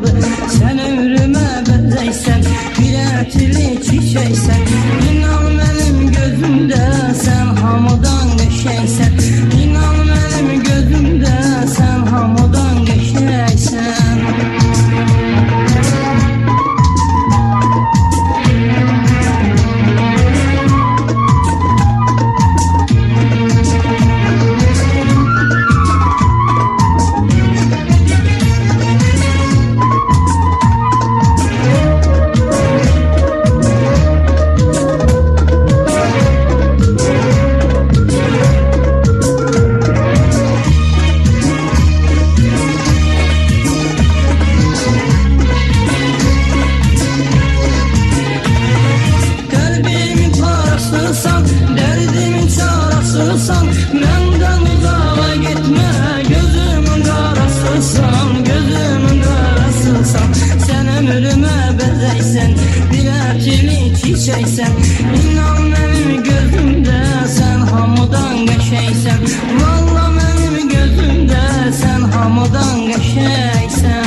kaldı. Sen ömrüme benzeysen, bir etli çiçeksen. İnan benim gözümde sen hamıdan geçeysen. İnan benim gözümde sen hamıdan geçeysen. Derdimin çarasısan, menden uzağa gitme. Gözümün karasısan, gözümün karasısan. Sen ömrüme benzeysen, bir etli çiçeksen. İnan benim gözümde sen hamıdan geçeysen. Vallahi benim gözümde sen hamıdan geçeysen.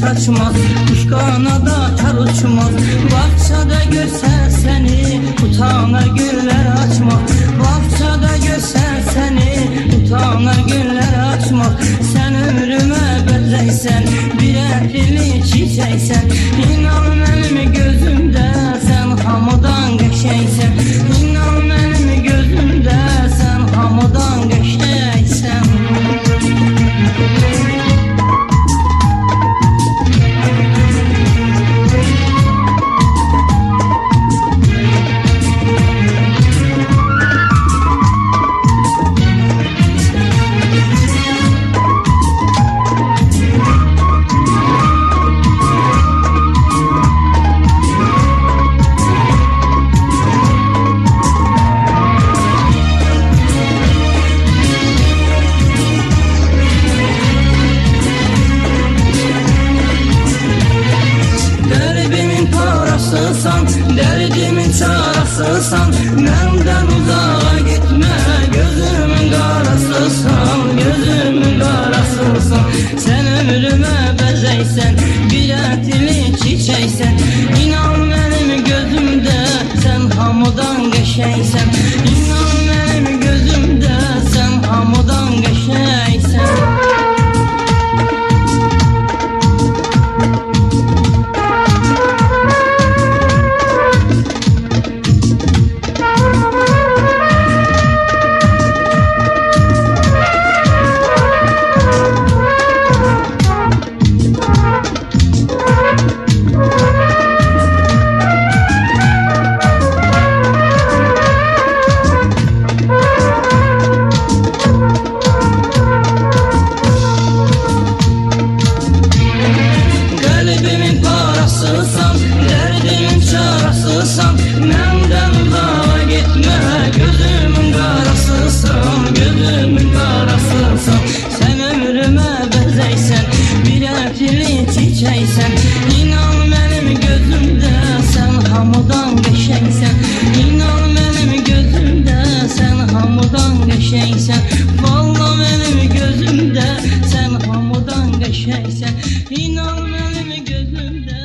Saçmaz, kuş kanada kar uçmaz. Bahçede görse seni utanır güller açmak. Bahçede görse seni utanır güller açmak. Sen ömrüme benzeysen, bir etli çiçeksen. İnan benim gözümde sen hamıdan geçeysen. İnan benim gözümde sen hamıdan geçeysen. Derdimin çarasısan, menden uzağa gitme. Gözümün karasısan, gözümün karasısan. Sen ömrüme benzeysen, bir etli çiçeksen. İnan benim gözümde sen hamıdan geçeysen. İnan benim gözümde sen hamıdan geçeysen. Derdimin çarasısan, menden uzağa gitme. Gözümün karasısan, gözümün karasısan. Sen ömrüme benzeysen, bir etli çiçeksen. İnan benim gözümde sen hamıdan geçeysen. İnan benim gözümde sen hamıdan geçeysen. Vallahi benim gözümde sen hamıdan geçeysen. İnan benim gözümde